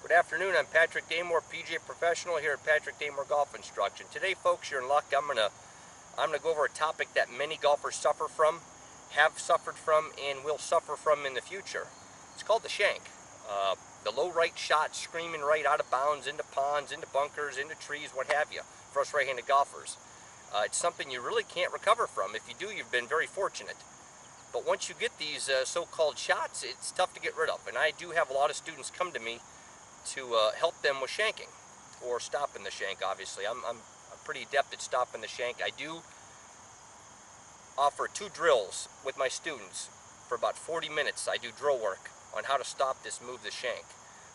Good afternoon, I'm Patrick Damore, PGA Professional here at Patrick Damore Golf Instruction. Today, folks, you're in luck. I'm gonna go over a topic that many golfers suffer from, have suffered from, and will suffer from in the future. It's called the shank. The low right shot, screaming right out of bounds, into ponds, into bunkers, into trees, what have you, for us right-handed golfers. It's something you really can't recover from. If you do, you've been very fortunate. But once you get these so-called shots, it's tough to get rid of. And I do have a lot of students come to me to help them with shanking, or stopping the shank, obviously. I'm pretty adept at stopping the shank. I do offer 2 drills with my students. For about 40 minutes, I do drill work on how to stop this move, the shank.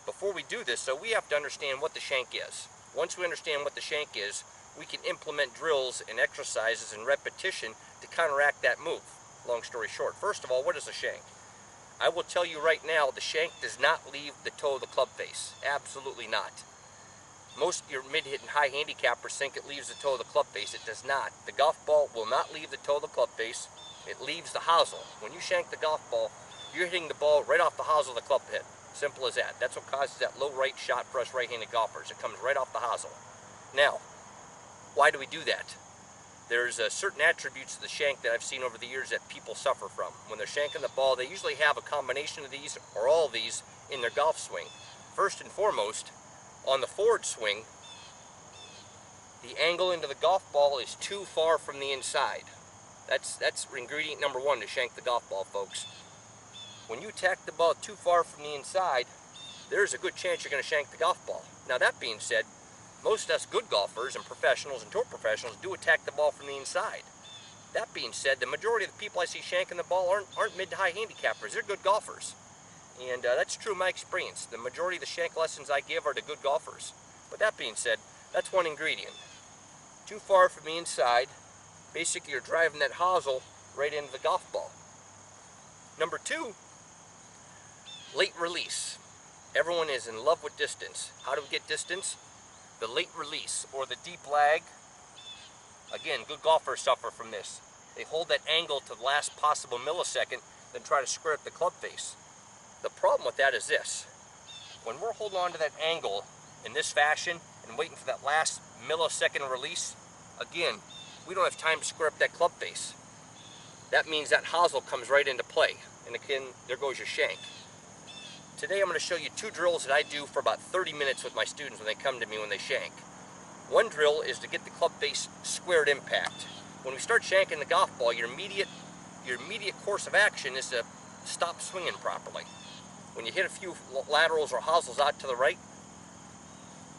Before we do this, so we have to understand what the shank is. Once we understand what the shank is, we can implement drills and exercises and repetition to counteract that move. Long story short, first of all, what is a shank? I will tell you right now, the shank does not leave the toe of the club face. Absolutely not. Most of your mid-hit and high handicappers think it leaves the toe of the club face. It does not. The golf ball will not leave the toe of the club face. It leaves the hosel. When you shank the golf ball, you're hitting the ball right off the hosel of the club head. Simple as that. That's what causes that low right shot for us right-handed golfers. It comes right off the hosel. Now, why do we do that? There's certain attributes of the shank that I've seen over the years that people suffer from. When they're shanking the ball, they usually have a combination of these or all of these in their golf swing. First and foremost, on the forward swing, the angle into the golf ball is too far from the inside. That's ingredient number 1 to shank the golf ball, folks. When you attack the ball too far from the inside, there's a good chance you're going to shank the golf ball. Now, that being said, most of us good golfers and professionals and tour professionals do attack the ball from the inside. That being said, the majority of the people I see shanking the ball aren't mid to high handicappers. They're good golfers. And that's true in my experience. The majority of the shank lessons I give are to good golfers. But that being said, that's one ingredient. Too far from the inside, basically you're driving that hosel right into the golf ball. Number 2, late release. Everyone is in love with distance. How do we get distance? The late release, or the deep lag. Again, good golfers suffer from this. They hold that angle to the last possible millisecond, then try to square up the club face. The problem with that is this. When we're holding on to that angle in this fashion and waiting for that last millisecond release, again, we don't have time to square up that club face. That means that hosel comes right into play. And again, there goes your shank. Today I'm going to show you 2 drills that I do for about 30 minutes with my students when they come to me when they shank. One drill is to get the club face square at impact. When we start shanking the golf ball, your immediate course of action is to stop swinging properly. When you hit a few laterals or hosels out to the right,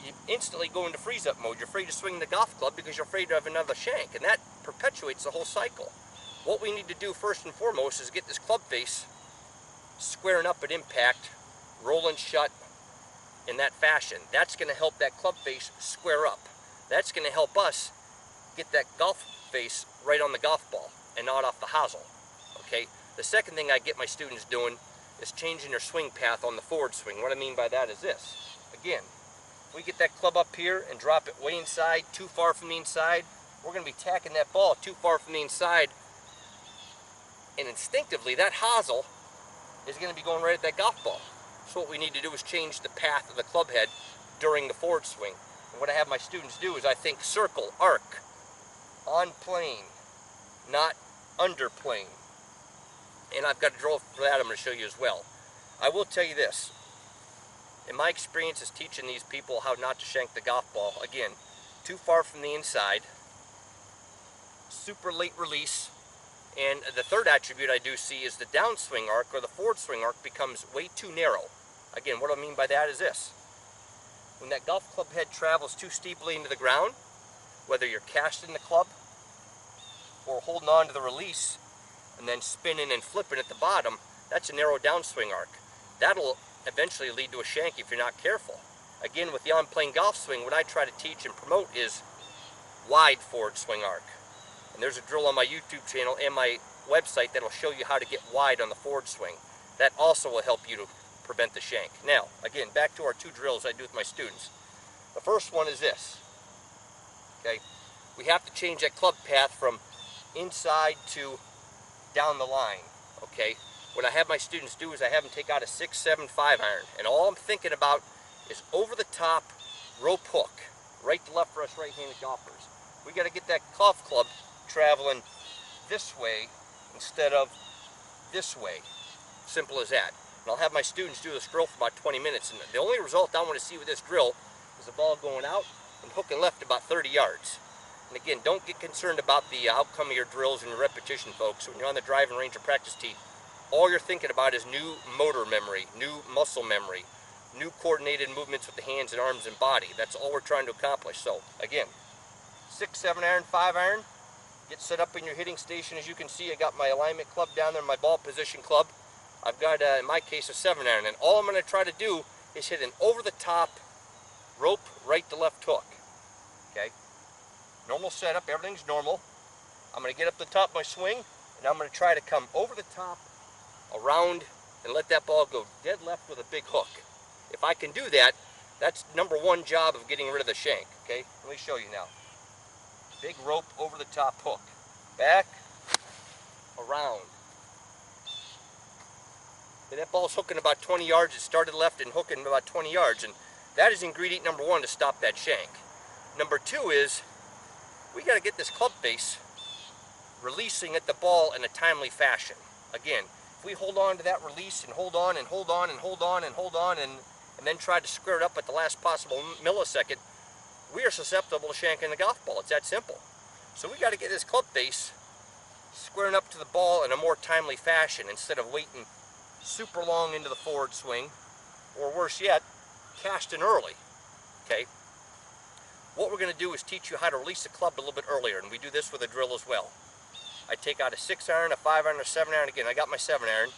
you instantly go into freeze-up mode. You're afraid to swing the golf club because you're afraid to have another shank, and that perpetuates the whole cycle. What we need to do first and foremost is get this club face squaring up at impact, rolling shut in that fashion. That's going to help that club face square up. That's going to help us get that golf face right on the golf ball and not off the hosel. Okay? The second thing I get my students doing is changing their swing path on the forward swing. What I mean by that is this. Again, if we get that club up here and drop it way inside, too far from the inside, we're going to be tacking that ball too far from the inside, and instinctively that hosel is going to be going right at that golf ball. So what we need to do is change the path of the club head during the forward swing. And what I have my students do is I think circle, arc, on plane, not under plane. And I've got a drill for that I'm going to show you as well. I will tell you this. In my experience is teaching these people how not to shank the golf ball, again, too far from the inside, super late release. And the third attribute I do see is the downswing arc, or the forward swing arc, becomes way too narrow. Again, what I mean by that is this. When that golf club head travels too steeply into the ground, whether you're casting the club or holding on to the release and then spinning and flipping at the bottom, that's a narrow downswing arc. That'll eventually lead to a shank if you're not careful. Again, with the on-plane golf swing, what I try to teach and promote is wide forward swing arc. And there's a drill on my YouTube channel and my website that'll show you how to get wide on the forward swing. That also will help you to prevent the shank. Now, again, back to our 2 drills I do with my students. The first one is this. Okay, we have to change that club path from inside to down the line. Okay, what I have my students do is I have them take out a 6-7 5-iron, and all I'm thinking about is over the top rope hook. Right to left for us right-handed golfers. We got to get that golf club traveling this way instead of this way. Simple as that. And I'll have my students do this drill for about 20 minutes. And the only result I want to see with this drill is the ball going out and hooking left about 30 yards. And again, don't get concerned about the outcome of your drills and your repetition, folks. When you're on the driving range or practice tee, all you're thinking about is new motor memory, new muscle memory, new coordinated movements with the hands and arms and body. That's all we're trying to accomplish. So again, 6, 7 iron, 5 iron, get set up in your hitting station. As you can see, I got my alignment club down there, my ball position club. I've got, in my case, a 7 iron, and all I'm going to try to do is hit an over-the-top rope right to left hook. Okay? Normal setup, everything's normal. I'm going to get up the top of my swing, and I'm going to try to come over the top, around, and let that ball go dead left with a big hook. If I can do that, that's number one job of getting rid of the shank. Okay? Let me show you now. Big rope over the top hook. Back, around. And that ball's hooking about 20 yards. It started left and hooking about 20 yards. And that is ingredient number one to stop that shank. Number two is, we got to get this club face releasing at the ball in a timely fashion. Again, if we hold on to that release and hold on and hold on and hold on and hold on and then try to square it up at the last possible millisecond, we are susceptible to shanking the golf ball. It's that simple. So we got to get this club face squaring up to the ball in a more timely fashion instead of waiting super long into the forward swing, or worse yet, casting early. Okay? What we're going to do is teach you how to release the club a little bit earlier, and we do this with a drill as well. I take out a 6 iron, a 5 iron, a 7 iron. Again, I got my 7 iron,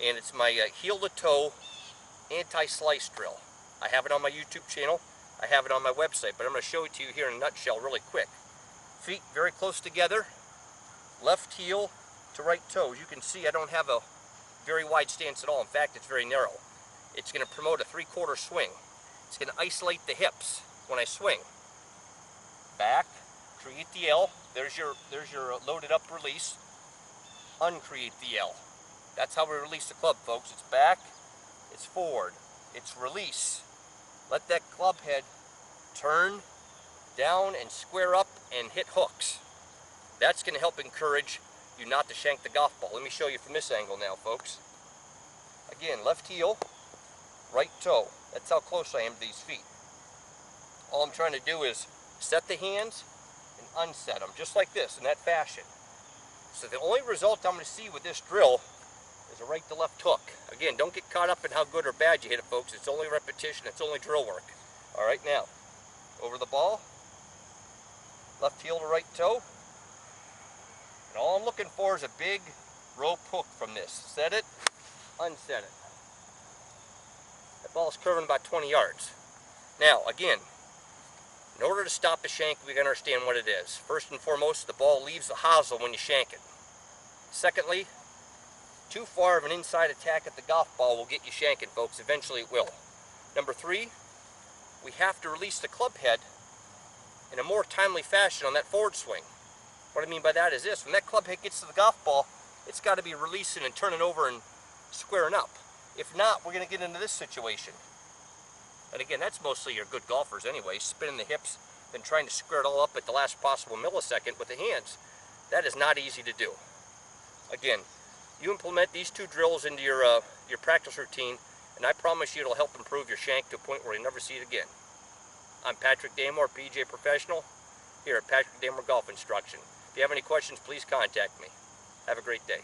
and it's my heel to toe anti-slice drill. I have it on my YouTube channel. I have it on my website, but I'm going to show it to you here in a nutshell really quick. Feet very close together, left heel to right toe. As you can see, I don't have a very wide stance at all. In fact, it's very narrow. It's going to promote a 3/4 swing. It's going to isolate the hips when I swing. Back, create the L. There's your loaded up release. Uncreate the L. That's how we release the club, folks. It's back, it's forward, it's release. Let that club head turn down and square up and hit hooks. That's going to help encourage you not to shank the golf ball. Let me show you from this angle now, folks. Again, left heel, right toe. That's how close I am to these feet. All I'm trying to do is set the hands and unset them, just like this, in that fashion. So the only result I'm going to see with this drill is a right to left hook. Again, don't get caught up in how good or bad you hit it, folks. It's only repetition, it's only drill work. All right, now, over the ball, left heel to right toe. And all I'm looking for is a big rope hook from this. Set it, unset it. That ball's curving about 20 yards. Now, again, in order to stop the shank, we got to understand what it is. First and foremost, the ball leaves the hosel when you shank it. Secondly, too far of an inside attack at the golf ball will get you shanking, folks. Eventually it will. Number three, we have to release the club head in a more timely fashion on that forward swing. What I mean by that is this: when that club head gets to the golf ball, it's got to be releasing and turning over and squaring up. If not, we're going to get into this situation. And again, that's mostly your good golfers anyway, spinning the hips, then trying to square it all up at the last possible millisecond with the hands. That is not easy to do. Again, you implement these two drills into your practice routine, and I promise you it'll help improve your shank to a point where you'll never see it again. I'm Patrick Damore, PGA Professional, here at Patrick Damore Golf Instruction. If you have any questions, please contact me. Have a great day.